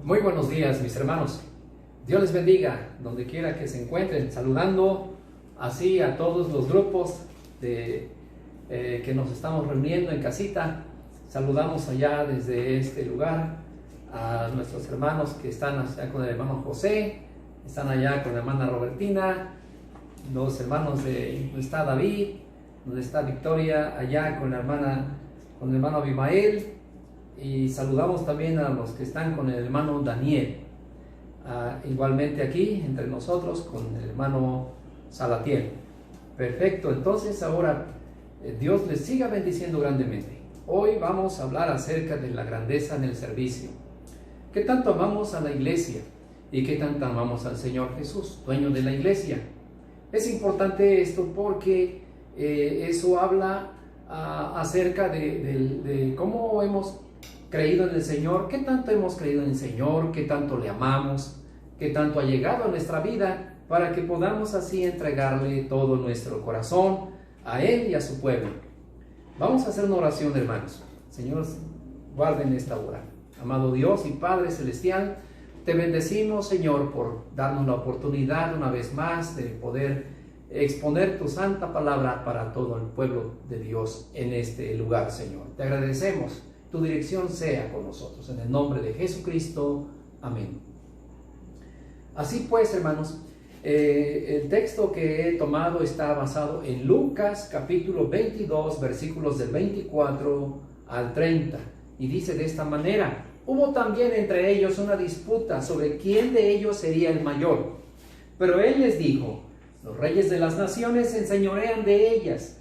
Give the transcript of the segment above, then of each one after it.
Muy buenos días, mis hermanos. Dios les bendiga donde quiera que se encuentren. Saludando así a todos los grupos que nos estamos reuniendo en casita. Saludamos allá desde este lugar a nuestros hermanos que están allá con el hermano José, están allá con la hermana Robertina, los hermanos de donde está David, donde está Victoria, allá con el hermano Abimael. Y saludamos también a los que están con el hermano Daniel, igualmente aquí entre nosotros con el hermano Salatiel. Perfecto, entonces ahora Dios les siga bendiciendo grandemente. Hoy vamos a hablar acerca de la grandeza en el servicio. ¿Qué tanto amamos a la iglesia? ¿Y qué tanto amamos al Señor Jesús, dueño de la iglesia? Es importante esto porque eso habla acerca de cómo hemos creído en el Señor, qué tanto hemos creído en el Señor, qué tanto le amamos, qué tanto ha llegado a nuestra vida para que podamos así entregarle todo nuestro corazón a Él y a su pueblo. Vamos a hacer una oración, hermanos. Señor, guarden esta hora. Amado Dios y Padre Celestial, te bendecimos, Señor, por darnos la oportunidad una vez más de poder exponer tu santa palabra para todo el pueblo de Dios en este lugar, Señor. Te agradecemos. Tu dirección sea con nosotros, en el nombre de Jesucristo. Amén. Así pues, hermanos, el texto que he tomado está basado en Lucas capítulo 22, versículos del 24 al 30, y dice de esta manera: hubo también entre ellos una disputa sobre quién de ellos sería el mayor. Pero él les dijo: los reyes de las naciones se enseñorean de ellas,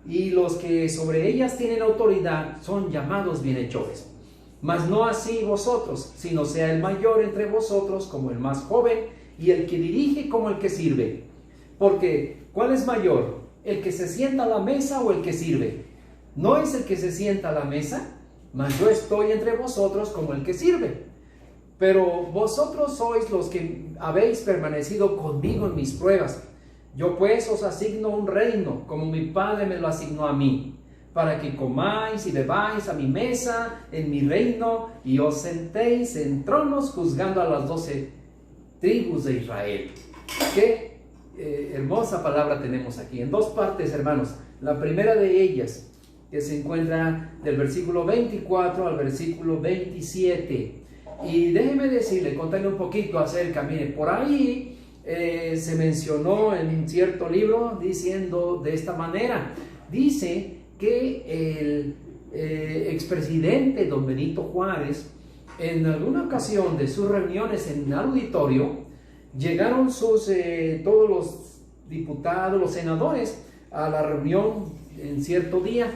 y los que sobre ellas tienen autoridad son llamados bienhechores. Mas no así vosotros, sino sea el mayor entre vosotros como el más joven, y el que dirige como el que sirve. Porque, ¿cuál es mayor? ¿El que se sienta a la mesa o el que sirve? ¿No es el que se sienta a la mesa? Mas yo estoy entre vosotros como el que sirve. Pero vosotros sois los que habéis permanecido conmigo en mis pruebas. Yo pues os asigno un reino, como mi Padre me lo asignó a mí, para que comáis y bebáis a mi mesa en mi reino, y os sentéis en tronos juzgando a las 12 tribus de Israel. Qué hermosa palabra tenemos aquí, en dos partes, hermanos. La primera de ellas, que se encuentra del versículo 24 al versículo 27. Y déjeme decirle, contarle un poquito acerca, mire, por ahí se mencionó en un cierto libro diciendo de esta manera. Dice que el expresidente don Benito Juárez, en alguna ocasión de sus reuniones en el auditorio, llegaron todos los diputados, los senadores, a la reunión en cierto día,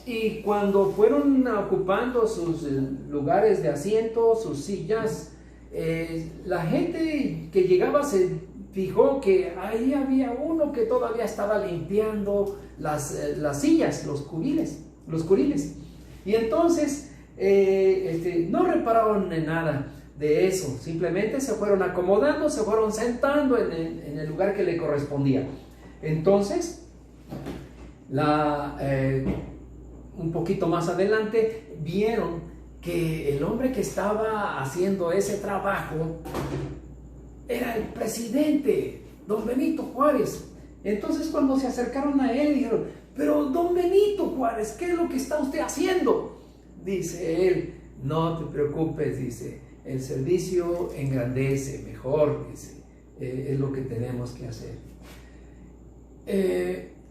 y cuando fueron ocupando sus lugares de asiento, sus sillas, la gente que llegaba se fijó que ahí había uno que todavía estaba limpiando las sillas, los curiles. Y entonces no repararon en nada de eso, simplemente se fueron acomodando, se fueron sentando en el lugar que le correspondía. Entonces, un poquito más adelante, vieron que el hombre que estaba haciendo ese trabajo era el presidente, don Benito Juárez. Entonces, cuando se acercaron a él, dijeron: pero don Benito Juárez, ¿qué es lo que está usted haciendo? Dice él: no te preocupes, dice, el servicio engrandece, mejor, dice, es lo que tenemos que hacer.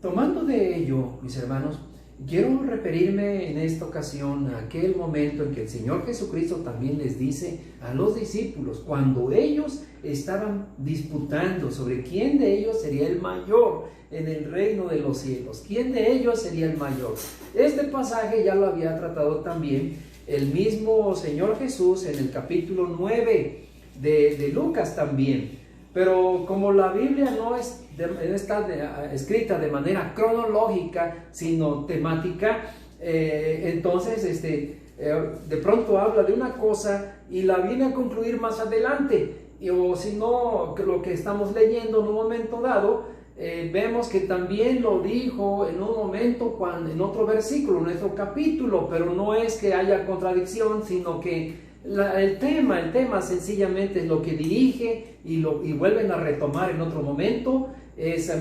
Tomando de ello, mis hermanos, quiero referirme en esta ocasión a aquel momento en que el Señor Jesucristo también les dice a los discípulos, cuando ellos estaban disputando sobre quién de ellos sería el mayor en el reino de los cielos, quién de ellos sería el mayor. Este pasaje ya lo había tratado también el mismo Señor Jesús en el capítulo 9 de Lucas también. Pero como la Biblia no está escrita de manera cronológica, sino temática, entonces de pronto habla de una cosa y la viene a concluir más adelante. O si no, lo que estamos leyendo en un momento dado, vemos que también lo dijo en un momento, en otro versículo, en otro capítulo, pero no es que haya contradicción, sino que el tema sencillamente es lo que dirige y vuelven a retomar en otro momento ese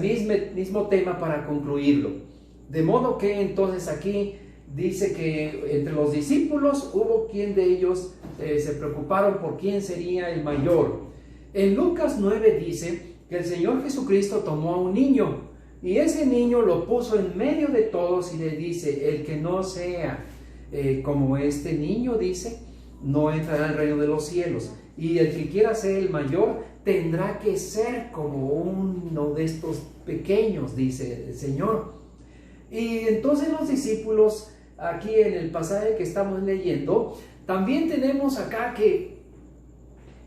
mismo tema para concluirlo. De modo que entonces aquí dice que entre los discípulos hubo quien de ellos se preocuparon por quién sería el mayor. En Lucas 9 dice que el Señor Jesucristo tomó a un niño y ese niño lo puso en medio de todos y le dice: el que no sea como este niño, dice, no entrará al reino de los cielos. Y el que quiera ser el mayor tendrá que ser como uno de estos pequeños, dice el Señor. Y entonces los discípulos, aquí en el pasaje que estamos leyendo, también tenemos acá que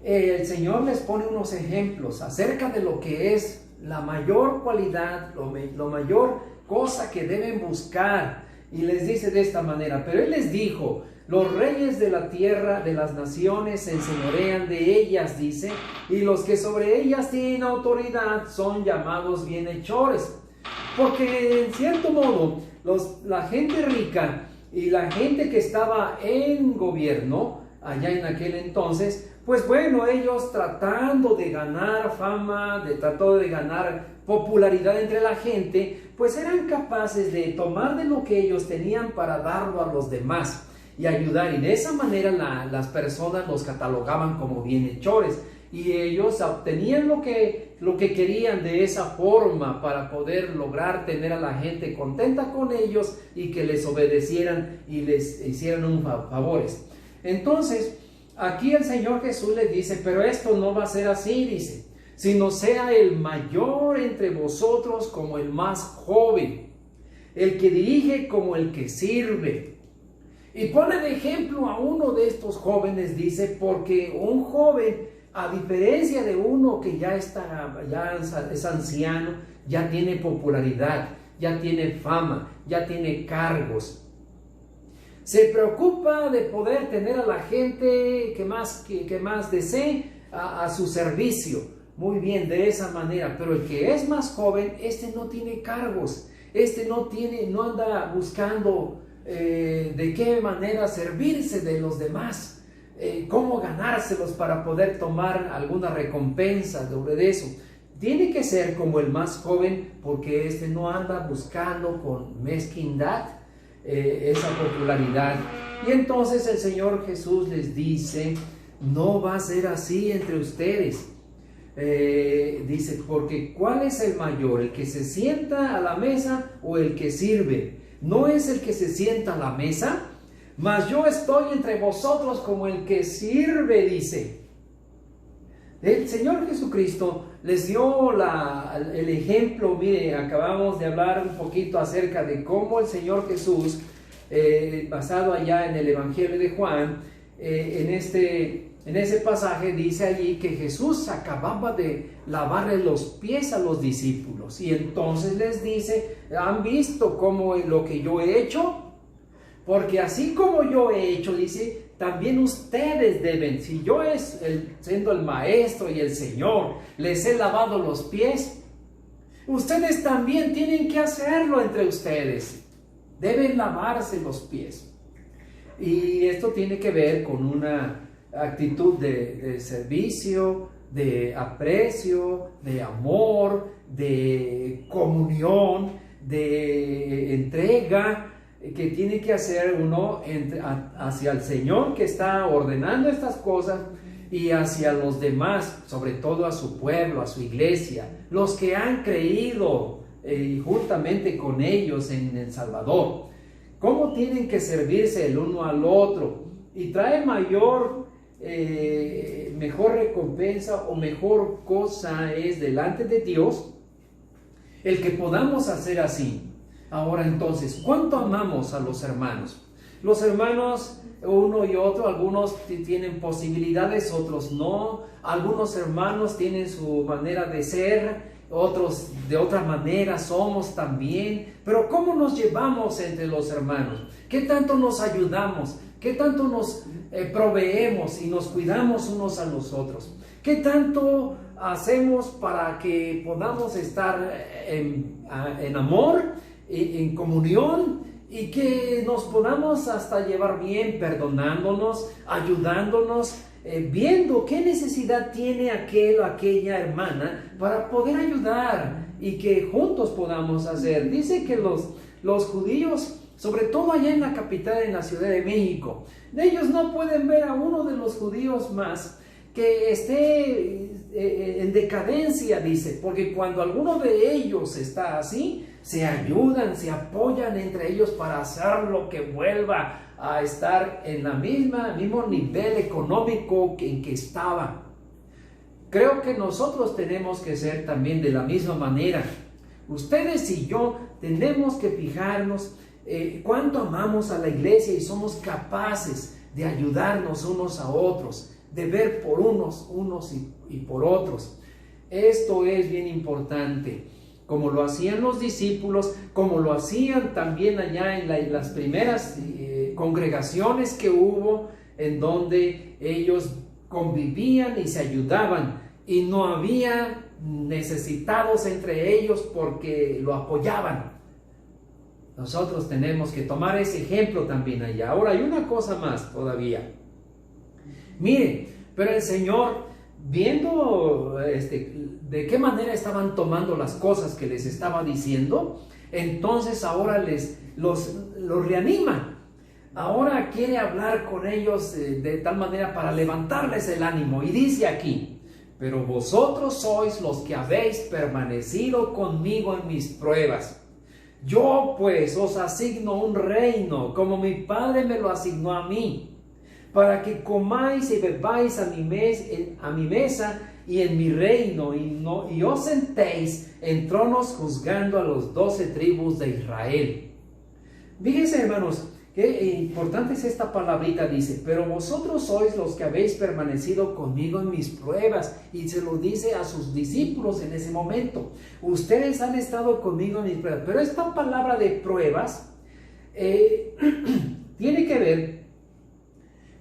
el Señor les pone unos ejemplos acerca de lo que es la mayor cualidad, lo mayor cosa que deben buscar. Y les dice de esta manera: pero Él les dijo, los reyes de la tierra, de las naciones, se enseñorean de ellas, dice, y los que sobre ellas tienen autoridad son llamados bienhechores. Porque en cierto modo, la gente rica y la gente que estaba en gobierno, allá en aquel entonces, pues bueno, ellos tratando de ganar fama, tratando de ganar popularidad entre la gente, pues eran capaces de tomar de lo que ellos tenían para darlo a los demás y ayudar. Y de esa manera las personas los catalogaban como bienhechores. Y ellos obtenían lo que querían de esa forma para poder lograr tener a la gente contenta con ellos y que les obedecieran y les hicieran favores. Entonces, aquí el Señor Jesús les dice: pero esto no va a ser así, dice, sino sea el mayor entre vosotros como el más joven, el que dirige como el que sirve. Y pone de ejemplo a uno de estos jóvenes, dice, porque un joven, a diferencia de uno que ya es anciano, ya tiene popularidad, ya tiene fama, ya tiene cargos, se preocupa de poder tener a la gente que más desee a su servicio. Muy bien, de esa manera. Pero el que es más joven, este no tiene cargos, este no anda buscando de qué manera servirse de los demás, cómo ganárselos para poder tomar alguna recompensa sobre eso. Tiene que ser como el más joven, porque este no anda buscando con mezquindad esa popularidad. Y entonces el Señor Jesús les dice: no va a ser así entre ustedes. Dice: porque ¿cuál es el mayor? ¿El que se sienta a la mesa o el que sirve? ¿No es el que se sienta a la mesa? Mas yo estoy entre vosotros como el que sirve, dice. El Señor Jesucristo les dio el ejemplo. Mire, acabamos de hablar un poquito acerca de cómo el Señor Jesús, basado allá en el Evangelio de Juan, en ese pasaje dice allí que Jesús acababa de lavarle los pies a los discípulos. Y entonces les dice: ¿han visto cómo lo que yo he hecho? Porque así como yo he hecho, dice, también ustedes deben. Si yo siendo el maestro y el Señor, les he lavado los pies, ustedes también tienen que hacerlo entre ustedes. Deben lavarse los pies. Y esto tiene que ver con una actitud de servicio, de aprecio, de amor, de comunión, de entrega, que tiene que hacer uno hacia el Señor que está ordenando estas cosas y hacia los demás, sobre todo a su pueblo, a su iglesia, los que han creído juntamente con ellos en el Salvador. ¿Cómo tienen que servirse el uno al otro? Y trae mejor recompensa o mejor cosa es delante de Dios el que podamos hacer así. Ahora entonces, ¿cuánto amamos a los hermanos? Los hermanos, uno y otro, algunos tienen posibilidades, otros no. Algunos hermanos tienen su manera de ser, otros de otra manera somos también. Pero ¿cómo nos llevamos entre los hermanos? ¿Qué tanto nos ayudamos? ¿Qué tanto nos proveemos y nos cuidamos unos a los otros? ¿Qué tanto hacemos para que podamos estar en amor, en comunión y que nos podamos hasta llevar bien, perdonándonos, ayudándonos, viendo qué necesidad tiene aquel o aquella hermana para poder ayudar y que juntos podamos hacer. Dice que los judíos, sobre todo allá en la capital, en la Ciudad de México, ellos no pueden ver a uno de los judíos más que esté en decadencia, dice, porque cuando alguno de ellos está así, se ayudan, se apoyan entre ellos para hacerlo que vuelva a estar en la mismo nivel económico en que estaba. Creo que nosotros tenemos que ser también de la misma manera. Ustedes y yo tenemos que fijarnos cuánto amamos a la iglesia y somos capaces de ayudarnos unos a otros, de ver por unos y por otros. Esto es bien importante, como lo hacían los discípulos, como lo hacían también allá en las primeras congregaciones que hubo, en donde ellos convivían y se ayudaban, y no había necesitados entre ellos porque lo apoyaban. Nosotros tenemos que tomar ese ejemplo también allá. Ahora hay una cosa más todavía. Miren, pero el Señor, viendo de qué manera estaban tomando las cosas que les estaba diciendo, entonces ahora los reanima. Ahora quiere hablar con ellos de tal manera para levantarles el ánimo. Y dice aquí: pero vosotros sois los que habéis permanecido conmigo en mis pruebas. Yo pues os asigno un reino, como mi Padre me lo asignó a mí, para que comáis y bebáis a mi mesa y en mi reino, y os sentéis en tronos juzgando a los 12 tribus de Israel. Fíjense, hermanos, qué importante es esta palabrita. Dice: pero vosotros sois los que habéis permanecido conmigo en mis pruebas. Y se lo dice a sus discípulos en ese momento. Ustedes han estado conmigo en mis pruebas. Pero esta palabra de pruebas tiene que ver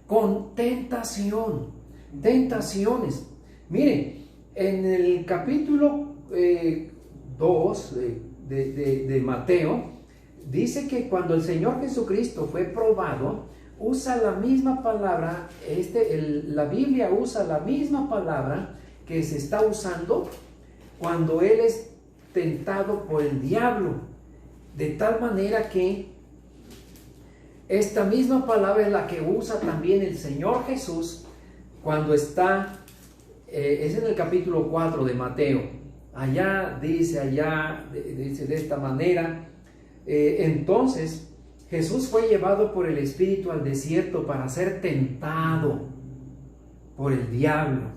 con tentación, tentaciones. Miren, en el capítulo 2 de Mateo, dice que cuando el Señor Jesucristo fue probado, usa la misma palabra, la Biblia usa la misma palabra que se está usando cuando Él es tentado por el diablo, de tal manera que esta misma palabra es la que usa también el Señor Jesús cuando está, es en el capítulo 4 de Mateo. Dice de esta manera: entonces Jesús fue llevado por el Espíritu al desierto para ser tentado por el diablo.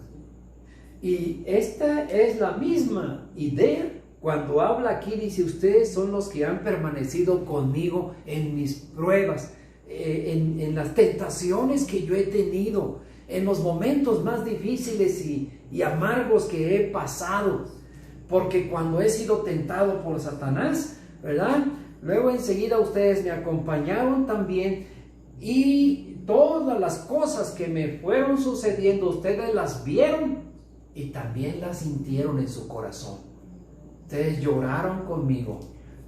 Y esta es la misma idea cuando habla aquí. Dice: ustedes son los que han permanecido conmigo en mis pruebas, en las tentaciones que yo he tenido, en los momentos más difíciles y amargos que he pasado. Porque cuando he sido tentado por Satanás, ¿verdad?, luego enseguida ustedes me acompañaron también, y todas las cosas que me fueron sucediendo ustedes las vieron y también las sintieron en su corazón. Ustedes lloraron conmigo,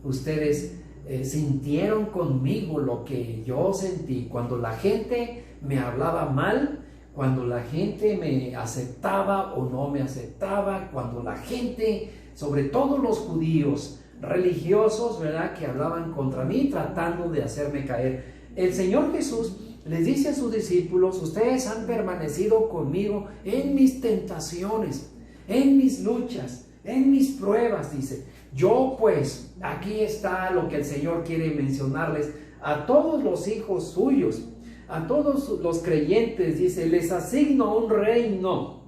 ustedes sintieron conmigo lo que yo sentí cuando la gente me hablaba mal, cuando la gente me aceptaba o no me aceptaba, cuando la gente, sobre todo los judíos religiosos, ¿verdad?, que hablaban contra mí tratando de hacerme caer. El Señor Jesús les dice a sus discípulos: ustedes han permanecido conmigo en mis tentaciones, en mis luchas, en mis pruebas. Dice: yo pues, aquí está lo que el Señor quiere mencionarles a todos los hijos suyos, a todos los creyentes. Dice: les asigno un reino,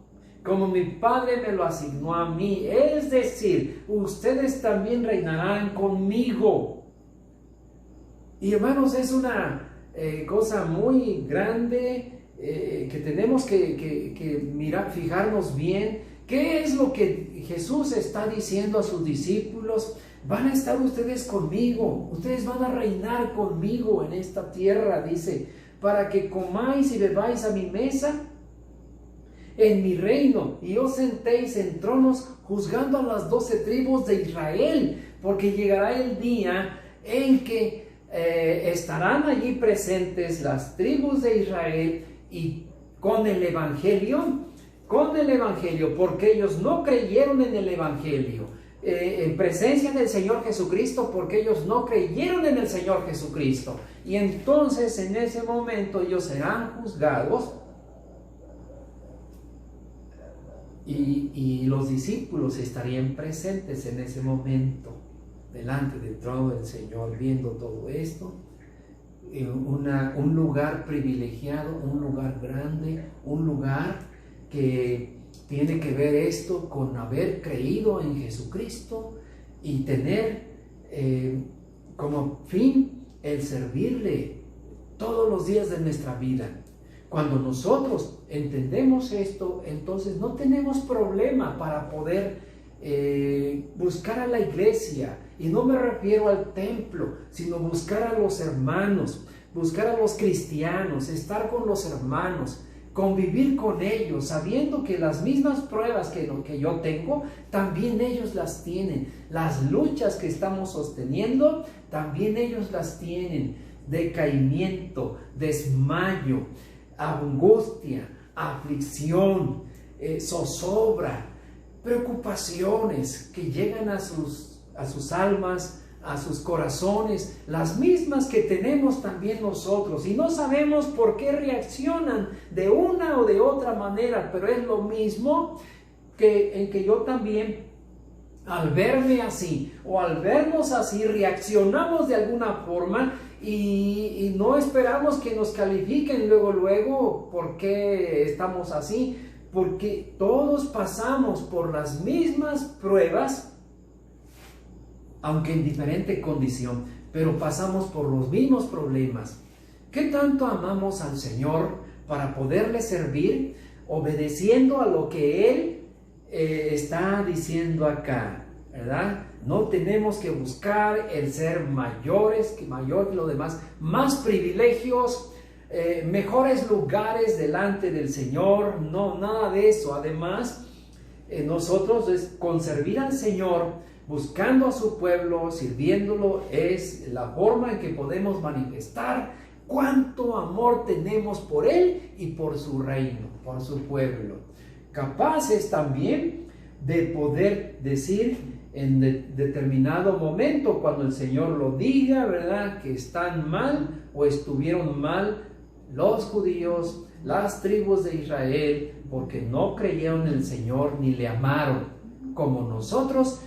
como mi Padre me lo asignó a mí. Es decir, ustedes también reinarán conmigo. Y hermanos, es una cosa muy grande que tenemos que mirar, fijarnos bien. ¿Qué es lo que Jesús está diciendo a sus discípulos? Van a estar ustedes conmigo, ustedes van a reinar conmigo en esta tierra, dice, para que comáis y bebáis a mi mesa en mi reino, y os sentéis en tronos juzgando a las 12 tribus de Israel, porque llegará el día en que estarán allí presentes las tribus de Israel y con el Evangelio, porque ellos no creyeron en el Evangelio, en presencia del Señor Jesucristo, porque ellos no creyeron en el Señor Jesucristo. Y entonces en ese momento ellos serán juzgados, y los discípulos estarían presentes en ese momento delante del trono del Señor, viendo todo esto. Un lugar privilegiado, un lugar grande, un lugar que tiene que ver esto con haber creído en Jesucristo y tener como fin el servirle todos los días de nuestra vida. Cuando nosotros entendemos esto, entonces no tenemos problema para poder buscar a la iglesia. Y no me refiero al templo, sino buscar a los hermanos, buscar a los cristianos, estar con los hermanos, convivir con ellos, sabiendo que las mismas pruebas que yo tengo, también ellos las tienen. Las luchas que estamos sosteniendo, también ellos las tienen. Decaimiento, desmayo, angustia, aflicción, zozobra, preocupaciones que llegan a sus almas, a sus corazones, las mismas que tenemos también nosotros, y no sabemos por qué reaccionan de una o de otra manera, pero es lo mismo en que yo también, al verme así o al vernos así, reaccionamos de alguna forma y no esperamos que nos califiquen luego por qué estamos así, porque todos pasamos por las mismas pruebas, aunque en diferente condición, pero pasamos por los mismos problemas. ¿Qué tanto amamos al Señor para poderle servir, obedeciendo a lo que Él está diciendo acá, ¿verdad? No tenemos que buscar el ser mayor que los demás, más privilegios, mejores lugares delante del Señor, no, nada de eso. Además, nosotros con servir al Señor, buscando a su pueblo, sirviéndolo, es la forma en que podemos manifestar cuánto amor tenemos por Él y por su reino, por su pueblo. Capaces también de poder decir en determinado momento, cuando el Señor lo diga, ¿verdad?, que están mal o estuvieron mal los judíos, las tribus de Israel, porque no creyeron en el Señor ni le amaron, como nosotros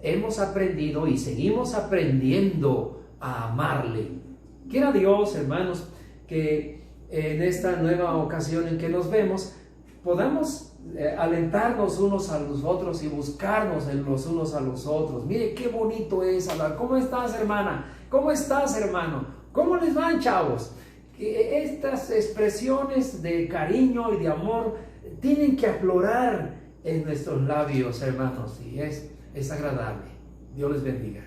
hemos aprendido y seguimos aprendiendo a amarle. Quiera Dios, hermanos, que en esta nueva ocasión en que nos vemos, podamos alentarnos unos a los otros y buscarnos en los unos a los otros. Mire qué bonito es hablar. ¿Cómo estás, hermana? ¿Cómo estás, hermano? ¿Cómo les van, chavos? Estas expresiones de cariño y de amor tienen que aflorar en nuestros labios, hermanos, y es agradable. Dios les bendiga.